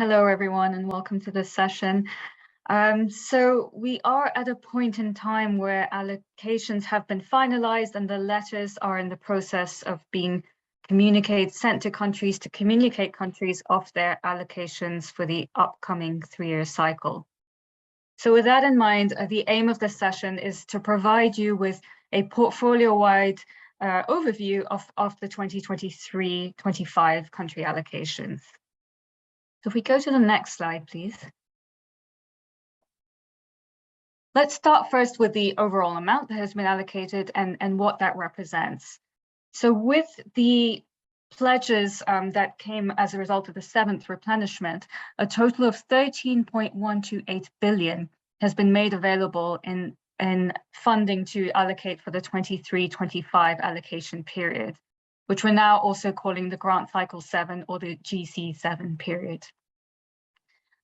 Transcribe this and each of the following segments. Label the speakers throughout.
Speaker 1: Hello, everyone, and welcome to this session. So we are at a point in time where allocations have been finalized and the letters are in the process of being sent to countries to communicate countries of their allocations for the upcoming 3-year cycle. So with that in mind, the aim of this session is to provide you with a portfolio-wide overview of the 2023-25 country allocations. So if we go to the next slide, please. Let's start first with the overall amount that has been allocated and what that represents. So with the pledges that came as a result of the 7th replenishment, a total of 13.128 billion has been made available in funding to allocate for the 23-25 allocation period, which we're now also calling the Grant Cycle 7 or the GC7 period.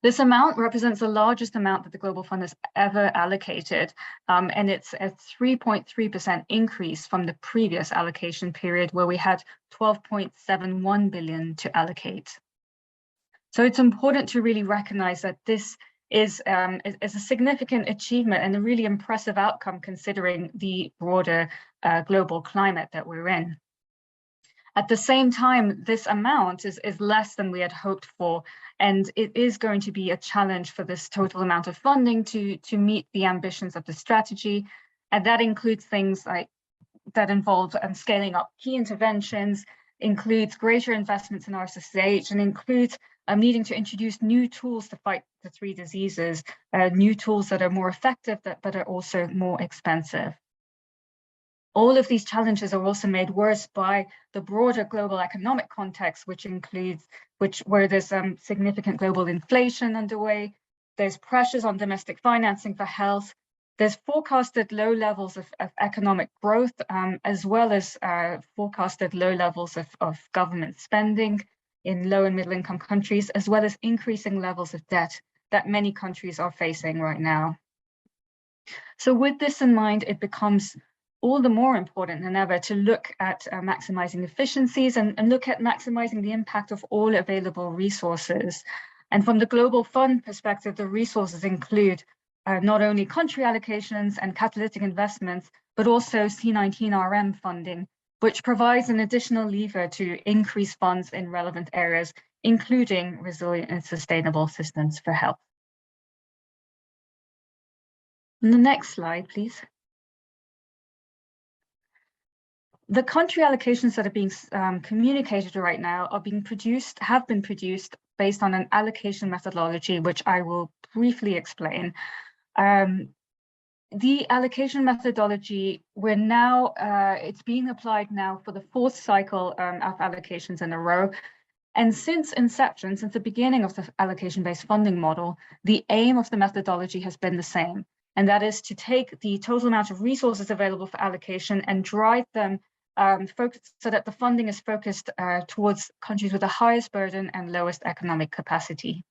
Speaker 1: This amount represents the largest amount that the Global Fund has ever allocated, and it's a 3.3% increase from the previous allocation period where we had 12.71 billion to allocate. So it's important to really recognize that this is a significant achievement and a really impressive outcome considering the broader global climate that we're in. At the same time, this amount is less than we had hoped for, and it is going to be a challenge for this total amount of funding to meet the ambitions of the strategy. And that includes things like that involve scaling up key interventions, includes greater investments in RSSH, and includes needing to introduce new tools to fight the 3 diseases, new tools that are more effective but are also more expensive. All of these challenges are also made worse by the broader global economic context, where there's significant global inflation underway, there's pressures on domestic financing for health, there's forecasted low levels of economic growth, as well as forecasted low levels of government spending in low and middle income countries, as well as increasing levels of debt that many countries are facing right now. So with this in mind, it becomes all the more important than ever to look at maximizing efficiencies and look at maximizing the impact of all available resources. And from the Global Fund perspective, the resources include not only country allocations and catalytic investments, but also C19RM funding, which provides an additional lever to increase funds in relevant areas, including resilient and sustainable systems for health. And the next slide, please. The country allocations that are being communicated right now have been produced based on an allocation methodology, which I will briefly explain. The allocation methodology, it's being applied now for the 4th cycle of allocations in a row. And since inception, since the beginning of the allocation-based funding model, the aim of the methodology has been the same. And that is to take the total amount of resources available for allocation and drive them so that the funding is focused towards countries with the highest burden and lowest economic capacity.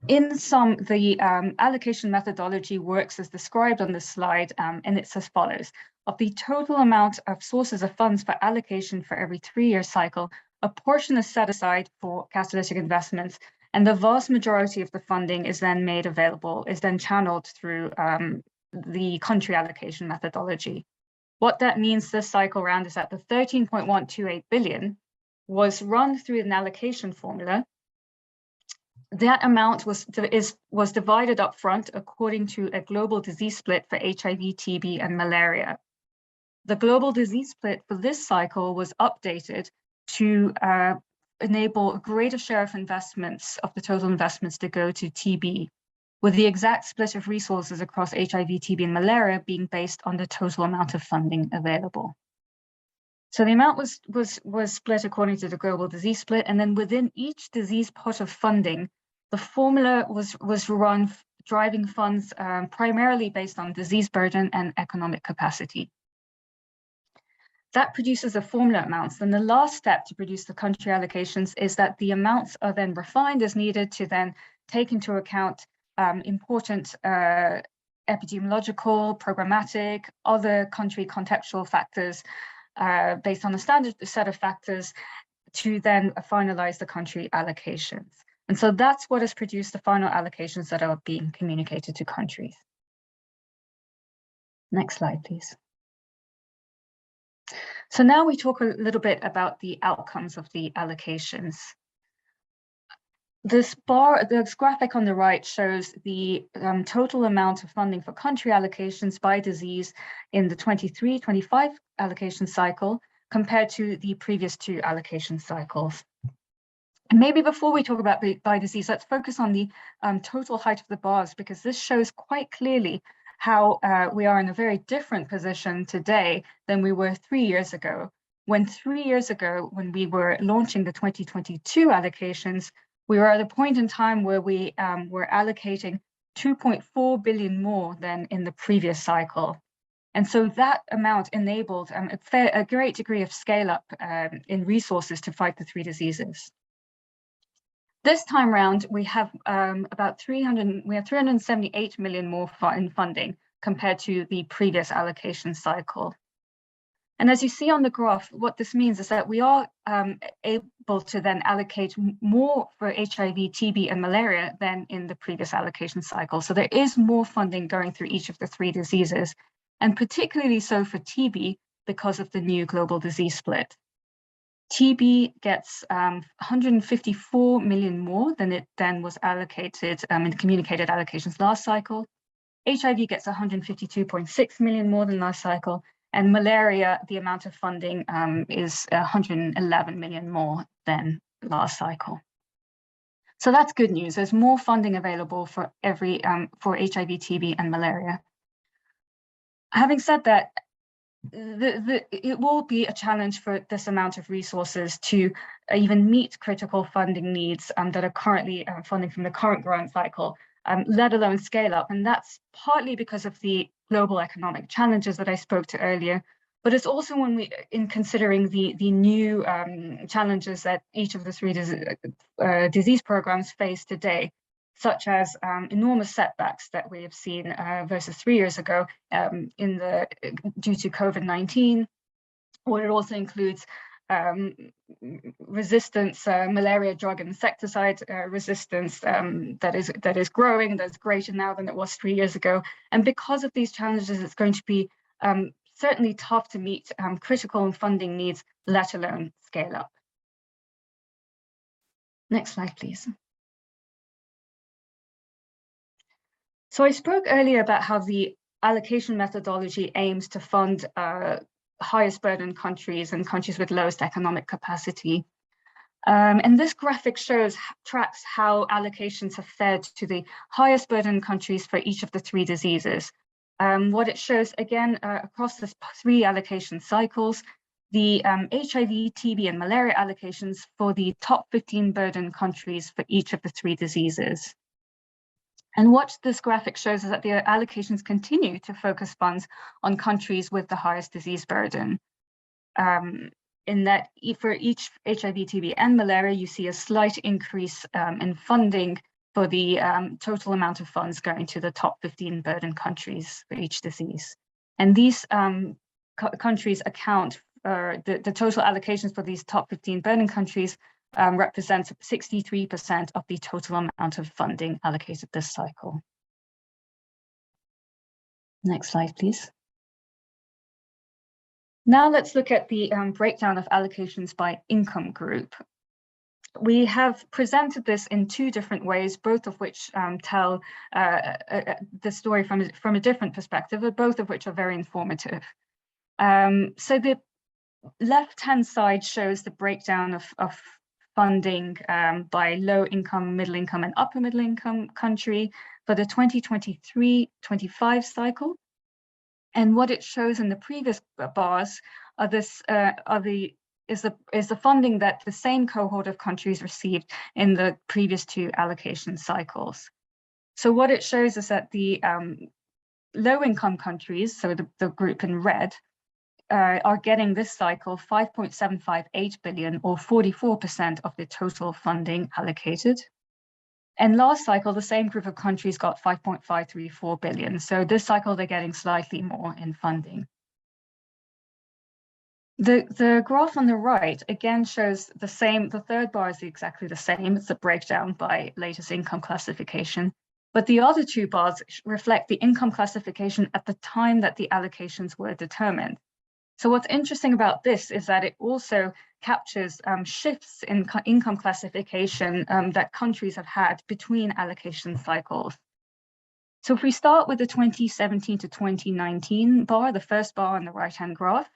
Speaker 1: In sum, the allocation methodology works as described on this slide, and it's as follows. Of the total amount of sources of funds for allocation for every 3-year cycle, a portion is set aside for catalytic investments, and the vast majority of the funding is then channeled through the country allocation methodology. What that means this cycle round is that the 13.128 billion was run through an allocation formula. That amount was divided up front according to a global disease split for HIV, TB, and malaria. The global disease split for this cycle was updated to enable a greater share of investments, of the total investments, to go to TB, with the exact split of resources across HIV, TB, and malaria being based on the total amount of funding available. So the amount was split according to the global disease split, and then within each disease pot of funding, the formula was run, driving funds primarily based on disease burden and economic capacity. That produces the formula amounts. Then the last step to produce the country allocations is that the amounts are then refined as needed to then take into account important epidemiological, programmatic, other country contextual factors based on a standard set of factors to then finalize the country allocations. And so that's what has produced the final allocations that are being communicated to countries. Next slide, please. So now we talk a little bit about the outcomes of the allocations. This graphic on the right shows the total amount of funding for country allocations by disease in the 23-25 allocation cycle compared to the previous two allocation cycles. And maybe before we talk about by disease, let's focus on the total height of the bars, because this shows quite clearly how we are in a very different position today than we were 3 years ago. When 3 years ago, when we were launching the 2022 allocations, we were at a point in time where we were allocating 2.4 billion more than in the previous cycle. And so that amount enabled a great degree of scale up in resources to fight the 3 diseases. This time round, we have about 378 million more in funding compared to the previous allocation cycle. And as you see on the graph, what this means is that we are able to then allocate more for HIV, TB, and malaria than in the previous allocation cycle. So there is more funding going through each of the 3 diseases, and particularly so for TB because of the new global disease split. TB gets 154 million more than it then was allocated in the communicated allocations last cycle. HIV gets 152.6 million more than last cycle, and malaria, the amount of funding is 111 million more than last cycle. So that's good news. There's more funding available for for HIV, TB, and malaria. Having said that, it will be a challenge for this amount of resources to even meet critical funding needs that are currently funding from the current grant cycle, let alone scale up. And that's partly because of the global economic challenges that I spoke to earlier, but it's also in considering the new challenges that each of the 3 disease programs face today, such as enormous setbacks that we have seen versus 3 years ago due to COVID-19, or it also includes resistance, malaria drug and insecticide resistance that is growing, that's greater now than it was 3 years ago. And because of these challenges, it's going to be certainly tough to meet critical funding needs, let alone scale up. Next slide, please. So I spoke earlier about how the allocation methodology aims to fund highest burden countries and countries with lowest economic capacity. And this graphic tracks how allocations have fared to the highest burden countries for each of the 3 diseases. What it shows, again, across the 3 allocation cycles, the HIV, TB, and malaria allocations for the top 15 burden countries for each of the 3 diseases. And what this graphic shows is that the allocations continue to focus funds on countries with the highest disease burden. In that for each HIV, TB, and malaria, you see a slight increase in funding for the total amount of funds going to the top 15 burden countries for each disease. And these countries account for the total allocations for these top 15 burden countries represents 63% of the total amount of funding allocated this cycle. Next slide, please. Now let's look at the breakdown of allocations by income group. We have presented this in 2 different ways, both of which tell the story from a different perspective, but both of which are very informative. So the left-hand side shows the breakdown of funding by low income, middle income, and upper middle income country for the 2023-25 cycle. And what it shows in the previous bars is the funding that the same cohort of countries received in the previous 2 allocation cycles. So what it shows is that the low income countries, so the group in red, are getting this cycle 5.758 billion, or 44% of the total funding allocated. And last cycle, the same group of countries got 5.534 billion. So this cycle, they're getting slightly more in funding. The graph on the right again shows the same. The third bar is exactly the same. It's a breakdown by latest income classification. But the other two bars reflect the income classification at the time that the allocations were determined. So what's interesting about this is that it also captures shifts in income classification that countries have had between allocation cycles. So if we start with the 2017 to 2019 bar, the first bar on the right-hand graph,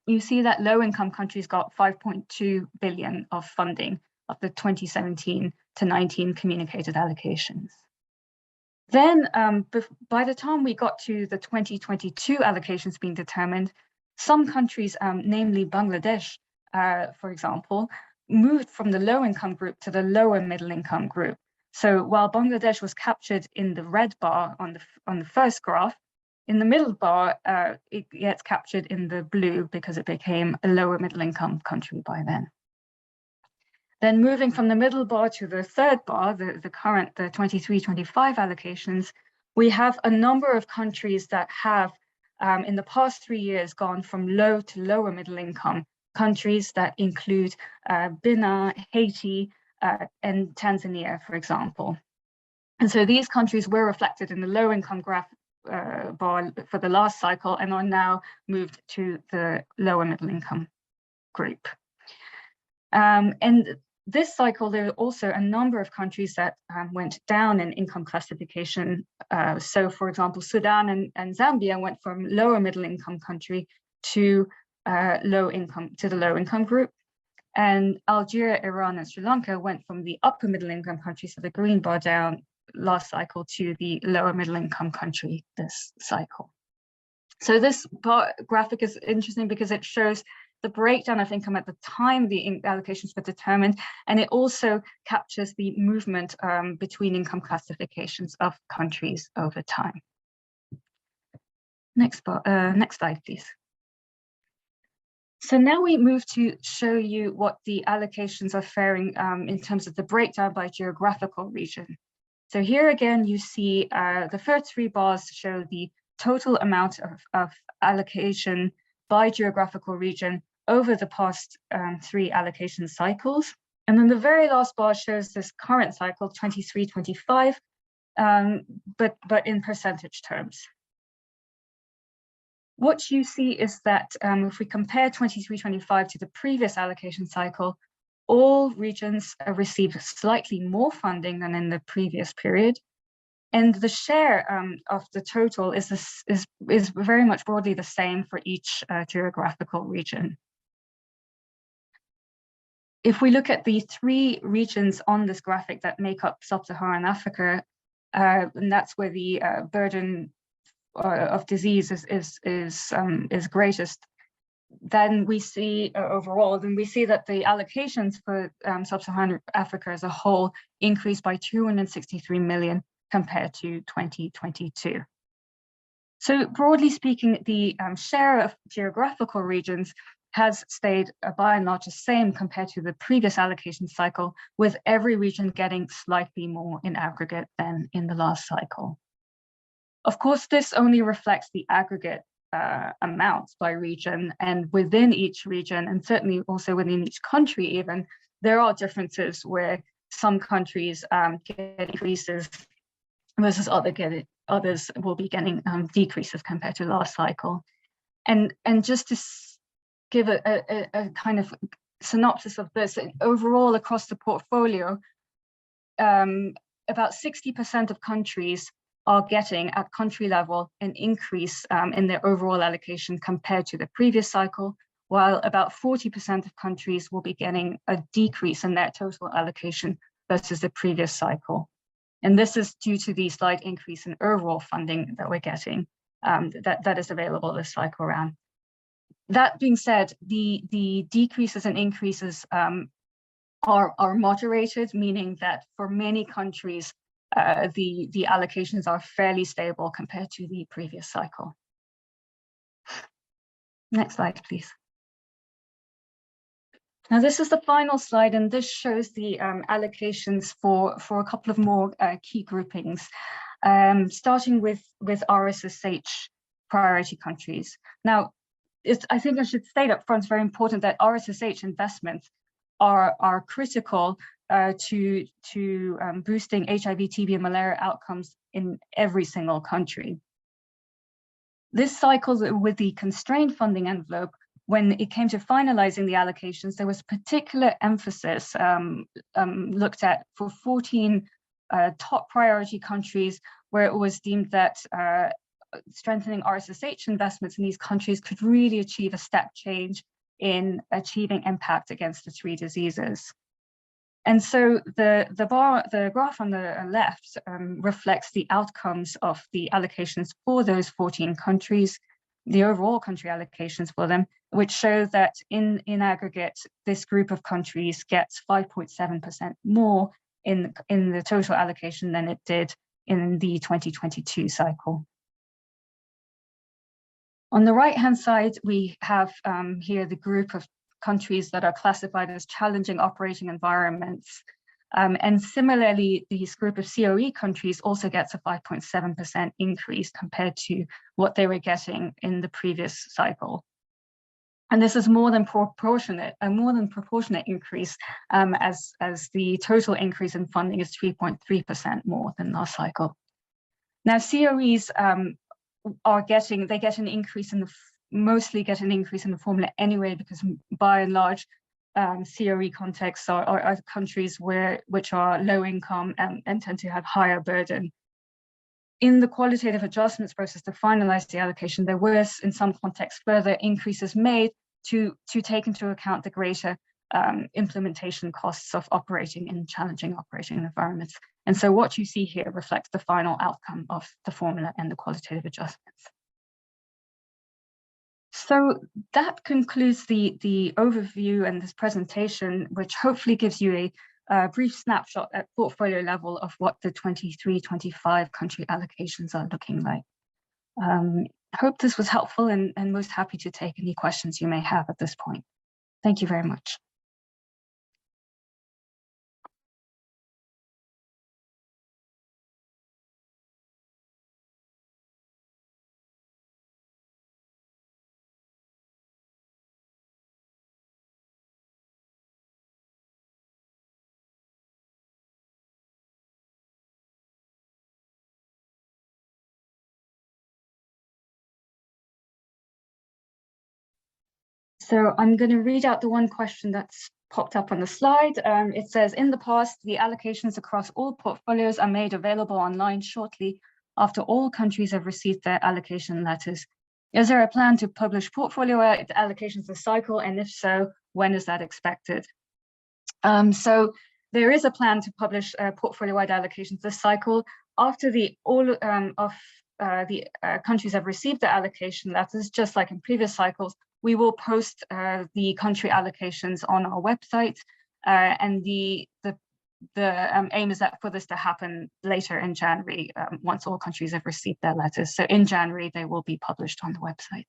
Speaker 1: you see that low-income countries got 5.2 billion of funding of the 2017 to 19 communicated allocations. Then by the time we got to the 2022 allocations being determined, some countries, namely Bangladesh, for example, moved from the low-income group to the lower middle-income group. So while Bangladesh was captured in the red bar on the first graph, in the middle bar, it gets captured in the blue because it became a lower middle-income country by then. Then moving from the middle bar to the third bar, the 23-25 allocations, we have a number of countries that have, in the past 3 years, gone from low to lower middle income countries that include Benin, Haiti, and Tanzania, for example. And so these countries were reflected in the low income graph bar for the last cycle and are now moved to the lower middle income group. And this cycle, there are also a number of countries that went down in income classification. So for example, Sudan and Zambia went from lower middle income country to the low income group. And Algeria, Iran, and Sri Lanka went from the upper middle income countries, so the green bar down last cycle, to the lower middle income country this cycle. So this graphic is interesting because it shows the breakdown of income at the time the allocations were determined, and it also captures the movement between income classifications of countries over time. Next slide, please. So now we move to show you what the allocations are faring in terms of the breakdown by geographical region. So here again, you see the first three bars show the total amount of allocation by geographical region over the past 3 allocation cycles. And then the very last bar shows this current cycle, 23-25, but in percentage terms. What you see is that if we compare 23-25 to the previous allocation cycle, all regions received slightly more funding than in the previous period. And the share of the total is very much broadly the same for each geographical region. If we look at the 3 regions on this graphic that make up sub-Saharan Africa, and that's where the burden of disease is greatest, then we see overall, that the allocations for sub-Saharan Africa as a whole increased by 263 million compared to 2022. So broadly speaking, the share of geographical regions has stayed by and large the same compared to the previous allocation cycle, with every region getting slightly more in aggregate than in the last cycle. Of course, this only reflects the aggregate amounts by region, and within each region, and certainly also within each country even, there are differences where some countries get increases versus others will be getting decreases compared to last cycle. And just to give a kind of synopsis of this, overall across the portfolio, about 60% of countries are getting at country level an increase in their overall allocation compared to the previous cycle, while about 40% of countries will be getting a decrease in their total allocation versus the previous cycle. And this is due to the slight increase in overall funding that we're getting that is available this cycle around. That being said, the decreases and increases are moderated, meaning that for many countries, the allocations are fairly stable compared to the previous cycle. Next slide, please. Now, this is the final slide, and this shows the allocations for a couple of more key groupings, starting with RSSH priority countries. Now, I think I should state up front, it's very important that RSSH investments are critical to boosting HIV, TB, and malaria outcomes in every single country. This cycle with the constrained funding envelope, when it came to finalizing the allocations, there was particular emphasis looked at for 14 top priority countries where it was deemed that strengthening RSSH investments in these countries could really achieve a step change in achieving impact against the 3 diseases. And so the graph on the left reflects the outcomes of the allocations for those 14 countries, the overall country allocations for them, which show that in aggregate, this group of countries gets 5.7% more in the total allocation than it did in the 2022 cycle. On the right-hand side, we have here the group of countries that are classified as challenging operating environments. And similarly, this group of COE countries also gets a 5.7% increase compared to what they were getting in the previous cycle. And this is more than proportionate, a more than proportionate increase as the total increase in funding is 3.3% more than last cycle. Now, COEs they get an increase in mostly get an increase in the formula anyway, because by and large, COE contexts are countries which are low income and tend to have higher burden. In the qualitative adjustments process to finalize the allocation, there was in some contexts further increases made to take into account the greater implementation costs of operating in challenging operating environments. And so what you see here reflects the final outcome of the formula and the qualitative adjustments. So that concludes the overview and this presentation, which hopefully gives you a brief snapshot at portfolio level of what the 23-25 country allocations are looking like. Hope this was helpful and most happy to take any questions you may have at this point. Thank you very much. So I'm going to read out the one question that's popped up on the slide. It says, in the past, the allocations across all portfolios are made available online shortly after all countries have received their allocation letters. Is there a plan to publish portfolio allocations this cycle? And if so, when is that expected? So there is a plan to publish portfolio-wide allocations this cycle after all of the countries have received their allocation letters, just like in previous cycles. We will post the country allocations on our website, and the aim is that for this to happen later in January, once all countries have received their letters. So in January, they will be published on the website.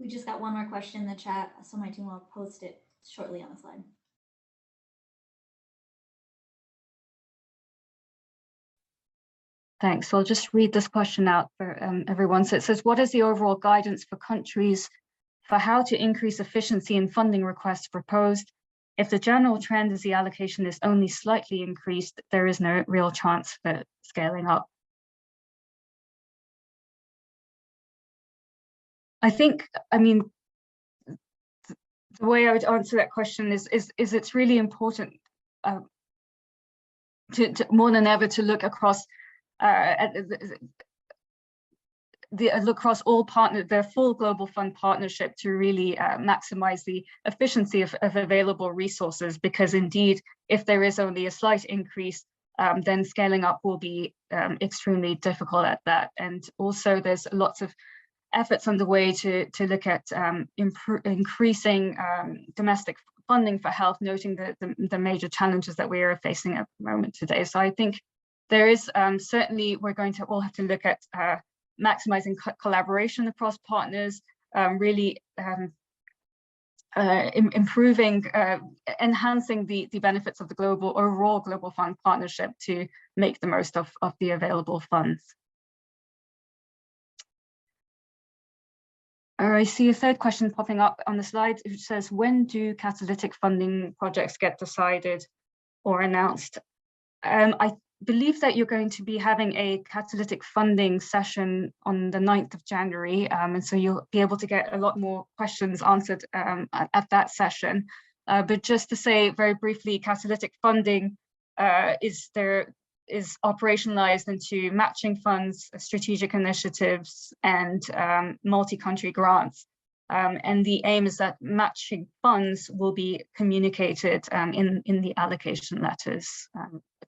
Speaker 2: We just got one more question in the chat, so my team will post it shortly on the slide.
Speaker 1: Thanks. So I'll just read this question out for everyone. So it says, what is the overall guidance for countries for how to increase efficiency in funding requests proposed? If the general trend is the allocation is only slightly increased, there is no real chance for scaling up. I mean, the way I would answer that question is it's really important to more than ever to look across across all the full global fund partnership to really maximize the efficiency of available resources, because indeed, if there is only a slight increase, then scaling up will be extremely difficult at that. And also there's lots of efforts underway to look at increasing domestic funding for health, noting the major challenges that we are facing at the moment today. So I think there is certainly, we're going to all have to look at maximizing collaboration across partners, really improving, enhancing the benefits of the overall global fund partnership to make the most of the available funds. I see a third question popping up on the slide, which says, when do catalytic funding projects get decided or announced? I believe that you're going to be having a catalytic funding session on the 9th of January, and so you'll be able to get a lot more questions answered at that session. But just to say very briefly, catalytic funding is operationalized into matching funds, strategic initiatives, and multi-country grants. And the aim is that matching funds will be communicated in the allocation letters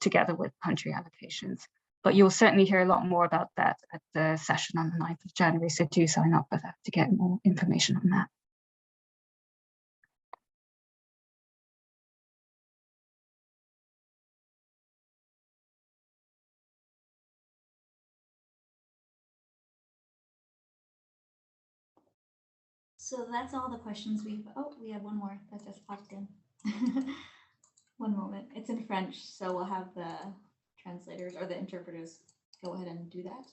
Speaker 1: together with country allocations. But you'll certainly hear a lot more about that at the session on the 9th of January, so do sign up for that to get more information on that.
Speaker 2: So that's all the questions we have one more that just popped in. One moment. It's in French, so we'll have the translators or the interpreters go ahead and do that.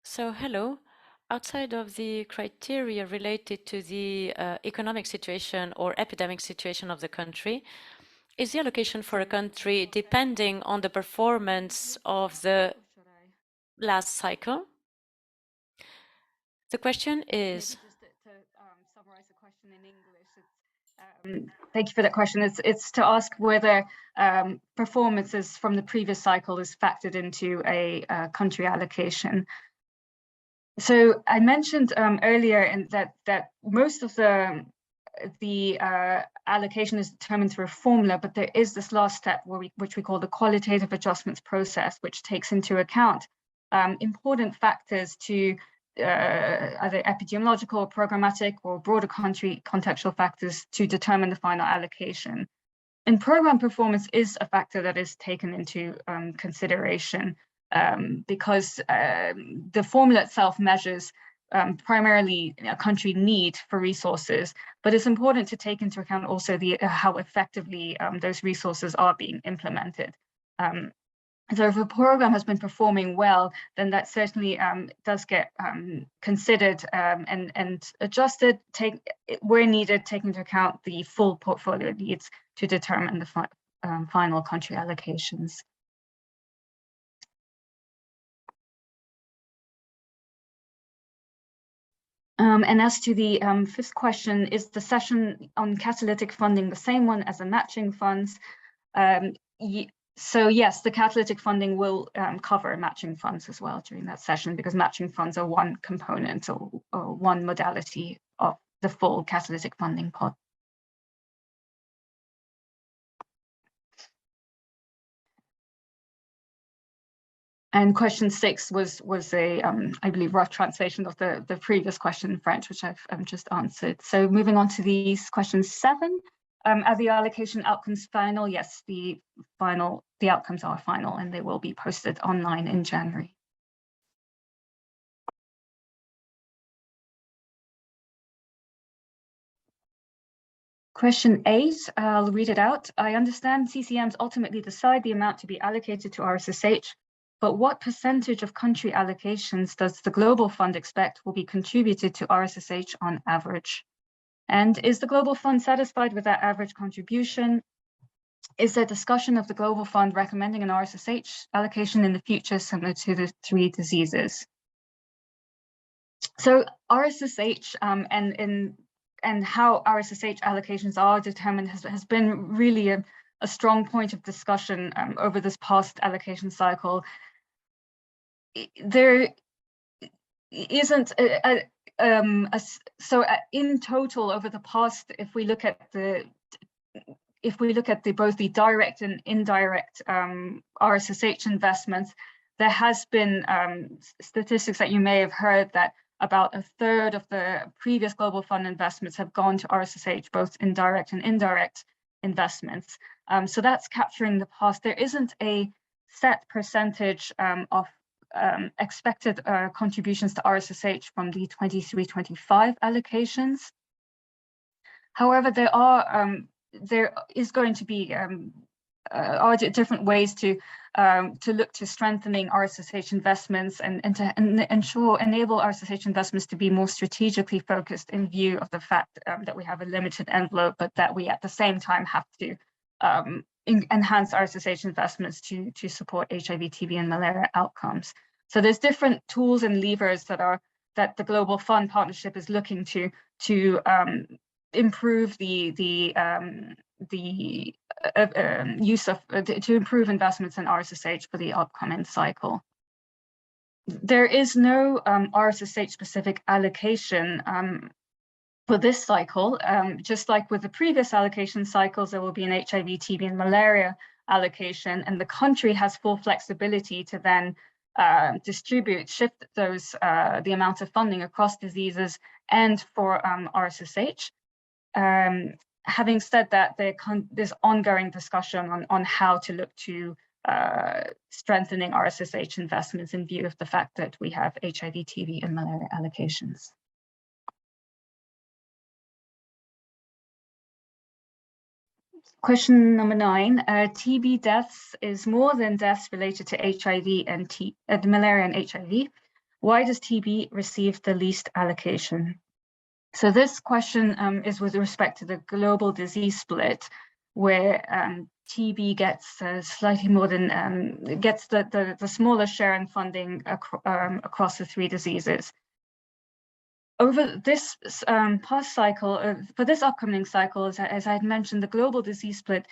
Speaker 3: So, hello. Outside of the criteria related to the economic situation or epidemic situation of the country, is the allocation for a country depending on the performance of the last cycle? The question is...
Speaker 1: Just to summarize the question in English, thank you for that question. It's to ask whether performances from the previous cycle is factored into a country allocation. So I mentioned earlier that most of the allocation is determined through a formula, but there is this last step which we call the qualitative adjustments process, which takes into account important factors to either epidemiological, or programmatic, or broader country contextual factors to determine the final allocation. And program performance is a factor that is taken into consideration because the formula itself measures primarily a country need for resources, but it's important to take into account also how effectively those resources are being implemented. So if a program has been performing well, then that certainly does get considered and adjusted, where needed, taking into account the full portfolio needs to determine the final country allocations. And as to the fifth question, is the session on catalytic funding the same one as the matching funds? So yes, the catalytic funding will cover matching funds as well during that session, because matching funds are one component or one modality of the full catalytic funding pot. And question 6 was a, I believe, rough translation of the previous question in French, which I've just answered. So moving on to these questions 7. Are the allocation outcomes final? Yes, the outcomes are final, and they will be posted online in January. Question 8, I'll read it out. I understand CCMs ultimately decide the amount to be allocated to RSSH, but what percentage of country allocations does the Global Fund expect will be contributed to RSSH on average? And is the Global Fund satisfied with that average contribution? Is there discussion of the Global Fund recommending an RSSH allocation in the future similar to the 3 diseases? So RSSH and how RSSH allocations are determined has been really a strong point of discussion over this past allocation cycle. There isn't so in total over the past, if we look at the if we look at both the direct and indirect RSSH investments, there has been statistics that you may have heard that about a third of the previous Global Fund investments have gone to RSSH, both indirect and indirect investments. So that's capturing the past. There isn't a set percentage of expected contributions to RSSH from the 23-25 allocations. However, there is going to be are different ways to look to strengthening RSSH investments and to enable RSSH investments to be more strategically focused in view of the fact that we have a limited envelope, but that we at the same time have to enhance RSSH investments to support HIV, TB, and malaria outcomes. So there's different tools and levers that the Global Fund Partnership is looking to improve the use of to improve investments in RSSH for the upcoming cycle. There is no RSSH specific allocation for this cycle. Just like with the previous allocation cycles, there will be an HIV, TB, and malaria allocation, and the country has full flexibility to then shift those the amount of funding across diseases and for RSSH. Having said that, there's ongoing discussion on how to look to strengthening RSSH investments in view of the fact that we have HIV, TB, and malaria allocations. Question number 9, TB deaths is more than deaths related to HIV and malaria and HIV. Why does TB receive the least allocation? So this question is with respect to the global disease split, where TB gets slightly more than, gets the smaller share in funding across the 3 diseases. Over this past cycle, for this upcoming cycle, as I had mentioned, the global disease split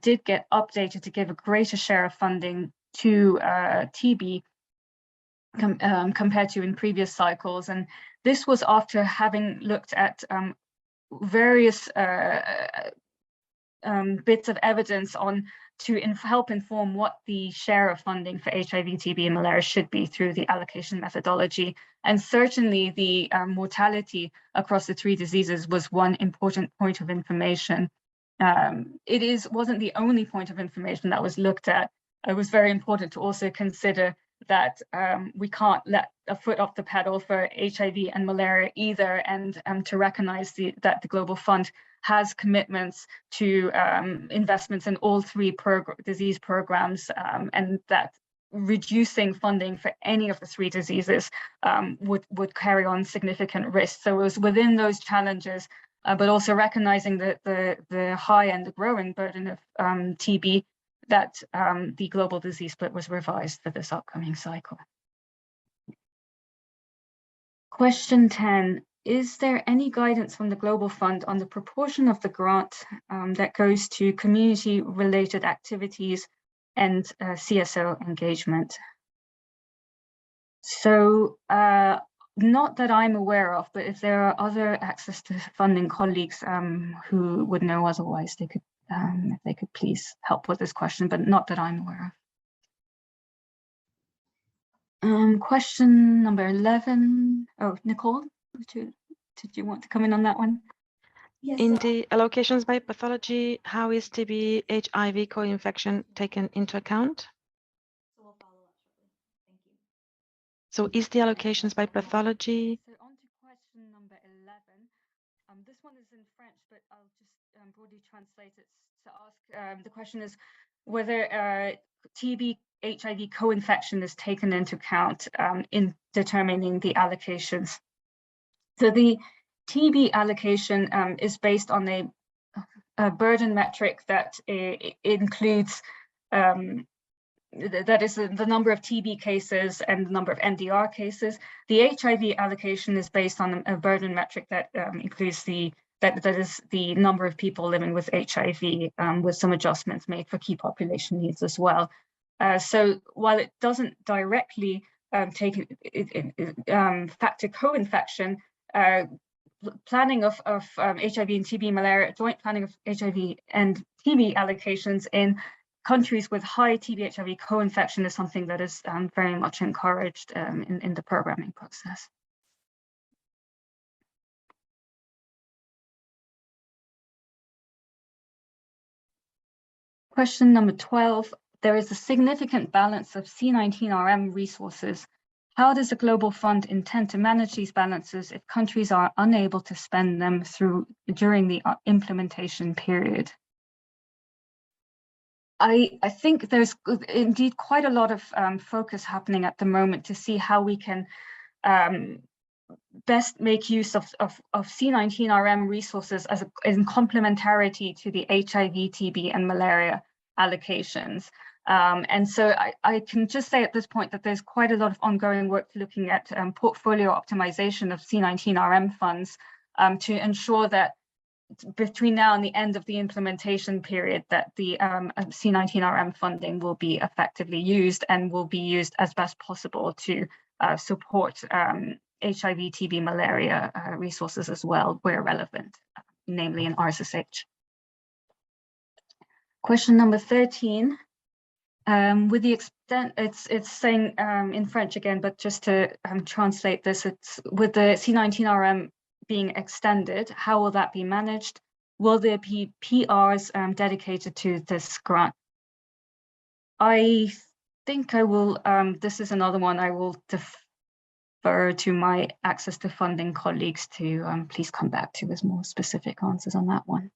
Speaker 1: did get updated to give a greater share of funding to TB compared to in previous cycles. And this was after having looked at various bits of evidence to help inform what the share of funding for HIV, TB, and malaria should be through the allocation methodology. And certainly the mortality across the 3 diseases was one important point of information. It wasn't the only point of information that was looked at. It was very important to also consider that we can't let a foot off the pedal for HIV and malaria either, and to recognize that the Global Fund has commitments to investments in all 3 disease programs, and that reducing funding for any of the 3 diseases would carry on significant risk. So it was within those challenges, but also recognizing the high and the growing burden of TB, that the global disease split was revised for this upcoming cycle. Question 10, is there any guidance from the Global Fund on the proportion of the grant that goes to community-related activities and CSO engagement? So not that I'm aware of, but if there are other access to funding colleagues who would know otherwise, they could if they could please help with this question, but not that I'm aware of. Question number 11. Oh, Nicole, did you want to come in on that one?
Speaker 2: Yes.
Speaker 4: In the allocations by pathology, how is TB, HIV co-infection taken into account?
Speaker 2: So we'll follow up shortly. Thank you.
Speaker 4: So is the allocations by pathology?
Speaker 1: So on to question number 11. This one is in French, but I'll just broadly translate it to ask. The question is whether TB, HIV co-infection is taken into account in determining the allocations. So the TB allocation is based on a burden metric that includes that is the number of TB cases and the number of MDR cases. The HIV allocation is based on a burden metric that includes that is the number of people living with HIV, with some adjustments made for key population needs as well. So while it doesn't directly factor co-infection, planning of HIV and TB malaria, joint planning of HIV and TB allocations in countries with high TB HIV co-infection is something that is very much encouraged in the programming process. Question number 12, there is a significant balance of C19RM resources. How does the Global Fund intend to manage these balances if countries are unable to spend them during the implementation period? I think there's indeed quite a lot of focus happening at the moment to see how we can best make use of C19RM resources in complementarity to the HIV, TB, and malaria allocations. And so I can just say at this point that there's quite a lot of ongoing work looking at portfolio optimization of C19RM funds to ensure that between now and the end of the implementation period that the C19RM funding will be effectively used and will be used as best possible to support HIV, TB, malaria resources as well where relevant, namely in RSSH. Question number 13. With the extent, it's saying in French again, but just to translate this, it's with the C19RM being extended, how will that be managed? Will there be PRs dedicated to this grant? I think I will, this is another one I will defer to my access to funding colleagues to please come back to with more specific answers on that one.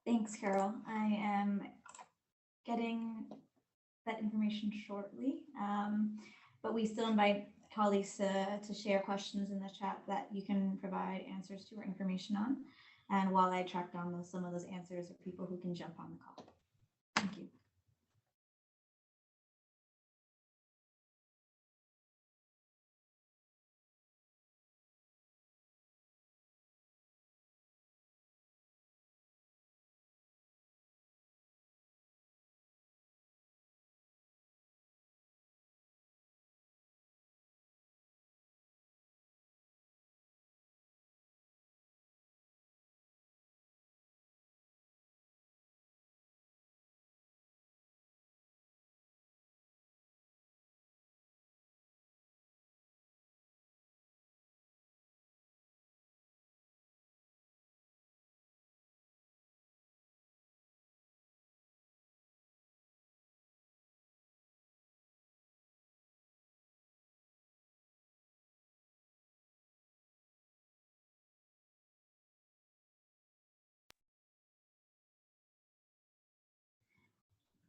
Speaker 2: Thanks, Carol. I am getting that information shortly, but we still invite colleagues to share questions in the chat that you can provide answers to or information on. And while I track down some of those answers of people who can jump on the call. Thank you.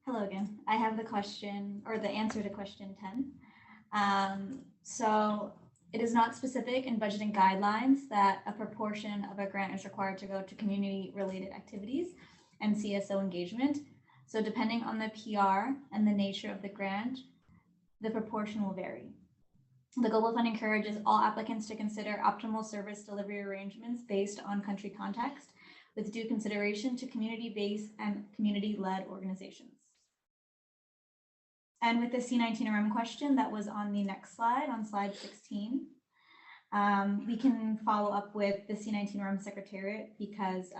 Speaker 2: Hello again. I have the question or the answer to question 10. So it is not specific in budgeting guidelines that a proportion of a grant is required to go to community-related activities and CSO engagement. So depending on the PR and the nature of the grant, the proportion will vary. The Global Fund encourages all applicants to consider optimal service delivery arrangements based on country context, with due consideration to community-based and community-led organizations. And with the C19RM question that was on the next slide, on slide 16, we can follow up with the C19RM Secretariat because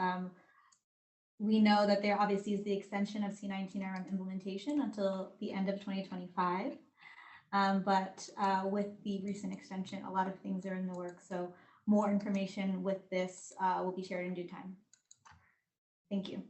Speaker 2: we know that there obviously is the extension of C19RM implementation until the end of 2025. But with the recent extension, a lot of things are in the works. So more information with this will be shared in due time. Thank you.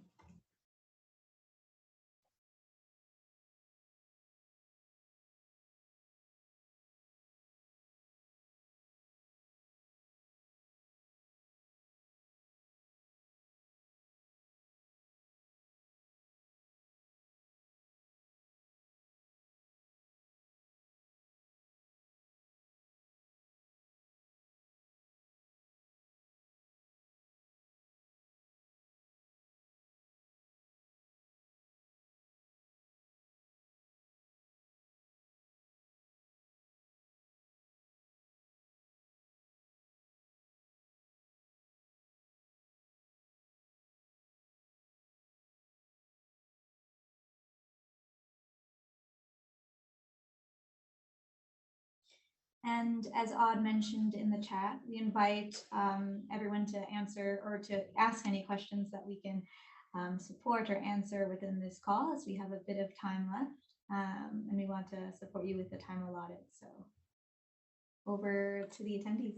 Speaker 2: And as Odd mentioned in the chat, we invite everyone to answer or to ask any questions that we can support or answer within this call, as we have a bit of time left, and we want to support you with the time allotted. So over to the attendees.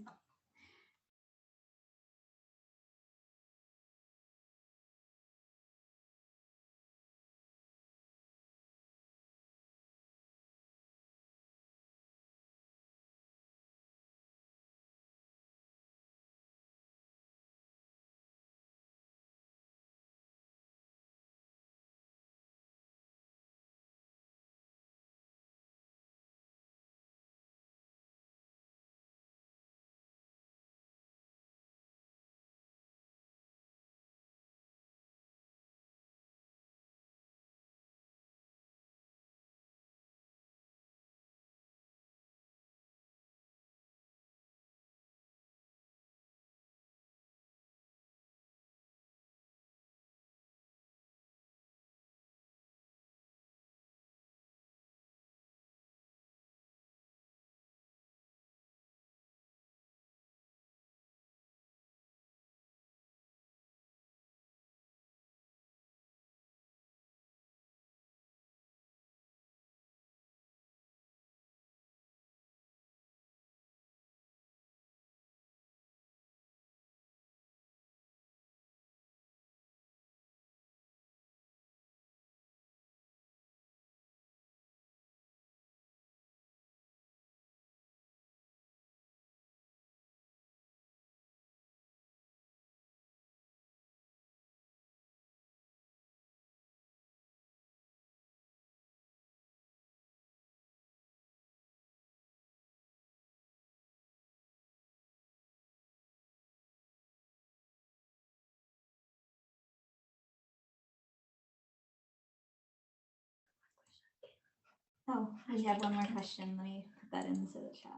Speaker 2: Oh, we have one more question. Let me put that into the chat.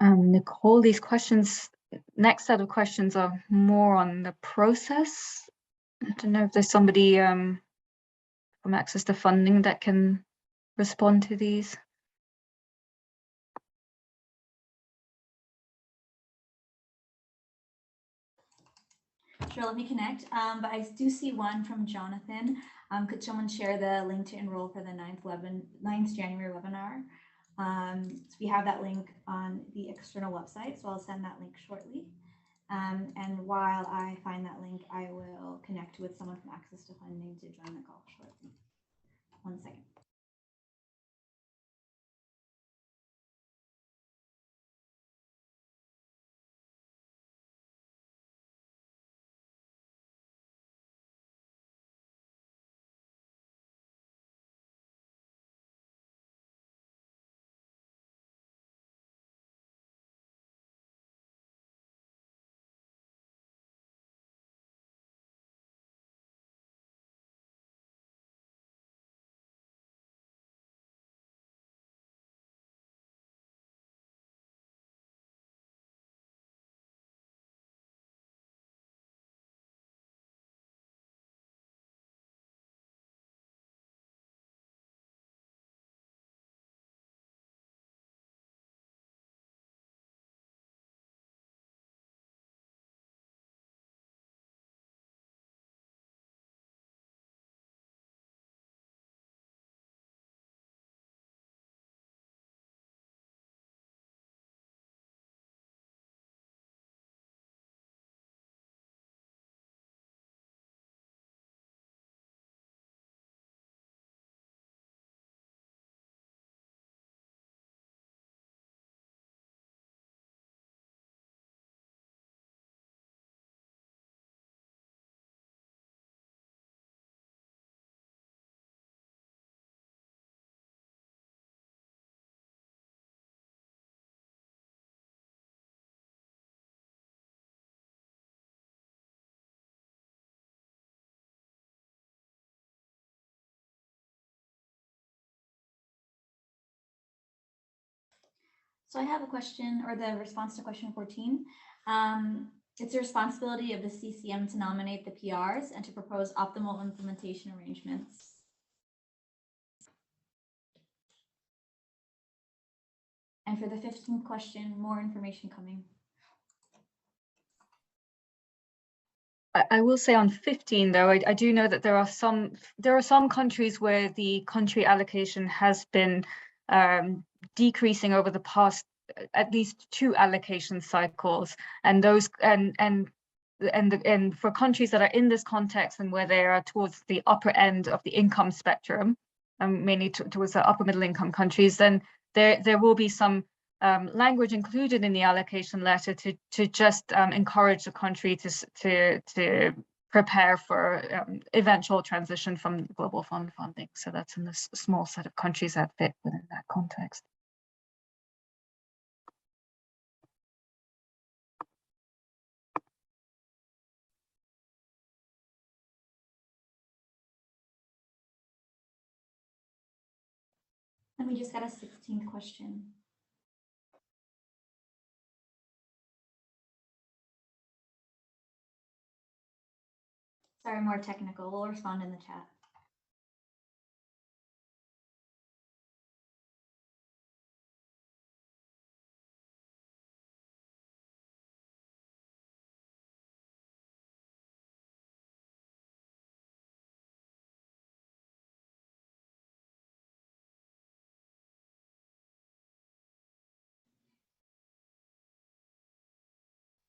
Speaker 1: Nicole, these questions, next set of questions are more on the process. I don't know if there's somebody from Access to Funding that can respond to these.
Speaker 2: Sure, let me connect. But I do see one from Jonathan. Could someone share the link to enroll for the 9th January webinar? So we have that link on the external website, so I'll send that link shortly. And while I find that link, I will connect with someone from Access to Funding to join the call shortly. 1 second. So I have a question, or the response to question 14. It's the responsibility of the CCM to nominate the PRs and to propose optimal implementation arrangements. And for the 15th question, more information coming.
Speaker 1: I will say on 15 though, I do know that there are some countries where the country allocation has been decreasing over the past at least 2 allocation cycles, and those and for countries that are in this context and where they are towards the upper end of the income spectrum, mainly towards the upper middle income countries, then there will be some language included in the allocation letter to just encourage the country to prepare for eventual transition from global fund funding. So that's in this small set of countries that fit within that context.
Speaker 2: And we just got a 16th question. Sorry, more technical. We'll respond in the chat.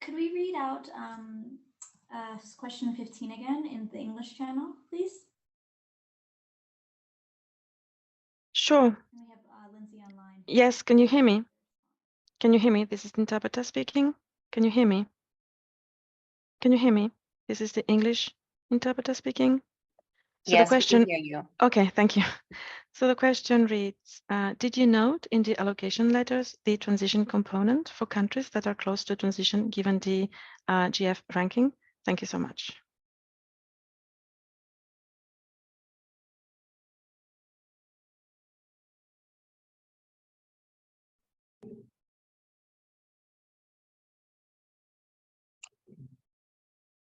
Speaker 2: Could we read out question 15 again in the English channel, please?
Speaker 4: Sure.
Speaker 2: And we have Lindsay online.
Speaker 4: Yes, can you hear me? Can you hear me? This is the interpreter speaking. Can you hear me? Can you hear me? This is the English interpreter speaking. So
Speaker 5: Yes,
Speaker 4: the question,
Speaker 5: we can hear you.
Speaker 4: okay, thank you. So the question reads, did you note in the allocation letters the transition component for countries that are close to transition given the GF ranking? Thank you so much.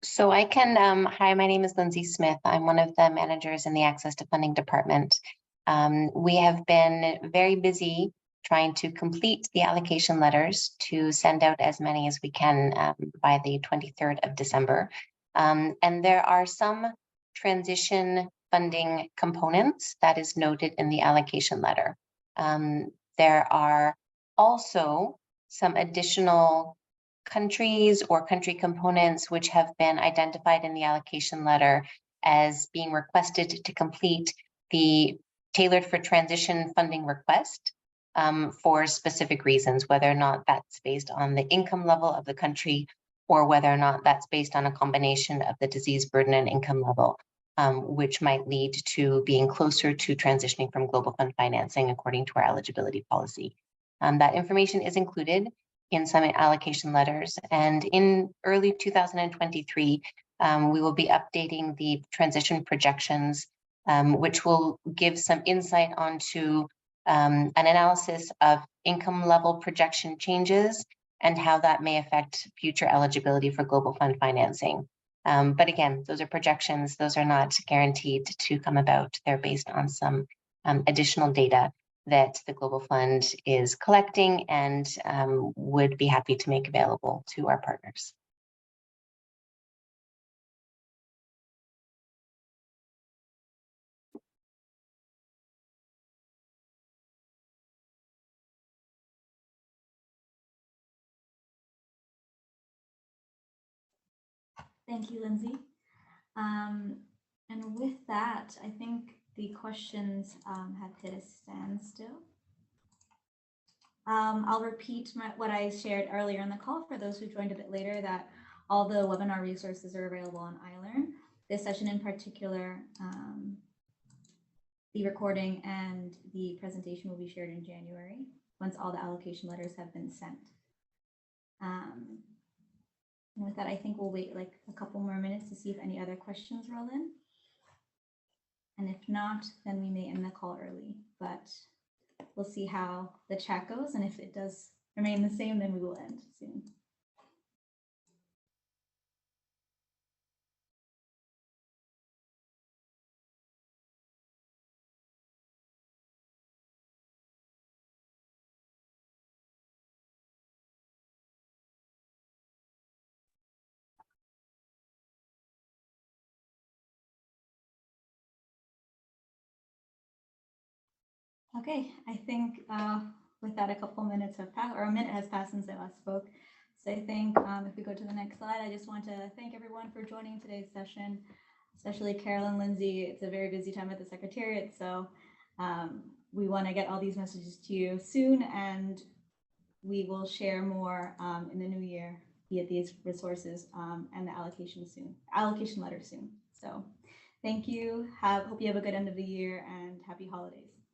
Speaker 5: So I can, hi, my name is Lindsay Smith. I'm one of the managers in the Access to Funding department. We have been very busy trying to complete the allocation letters to send out as many as we can by the 23rd of December. And there are some transition funding components that is noted in the allocation letter. There are also some additional countries or country components which have been identified in the allocation letter as being requested to complete the tailored for transition funding request for specific reasons, whether or not that's based on the income level of the country or whether or not that's based on a combination of the disease burden and income level, which might lead to being closer to transitioning from global fund financing according to our eligibility policy. That information is included in some allocation letters, and in early 2023, we will be updating the transition projections, which will give some insight onto an analysis of income level projection changes and how that may affect future eligibility for global fund financing. But again, those are projections. Those are not guaranteed to come about. They're based on some additional data that the Global Fund is collecting and would be happy to make available to our partners.
Speaker 2: Thank you, Lindsay. And with that, I think the questions have hit a standstill. I'll repeat what I shared earlier in the call for those who joined a bit later, that all the webinar resources are available on iLearn. This session in particular, the recording and the presentation will be shared in January once all the allocation letters have been sent. And with that, I think we'll wait like a couple more minutes to see if any other questions roll in. And if not, then we may end the call early, but we'll see how the chat goes. And if it does remain the same, then we will end soon. Okay, I think with that, a couple minutes have passed, or a minute has passed since I last spoke. So I think if we go to the next slide, I just want to thank everyone for joining today's session, especially Carol and Lindsay. It's a very busy time at the Secretariat, so we want to get all these messages to you soon, and we will share more in the new year via these resources and the allocation letter soon. So thank you. Hope you have a good end of the year and happy holidays.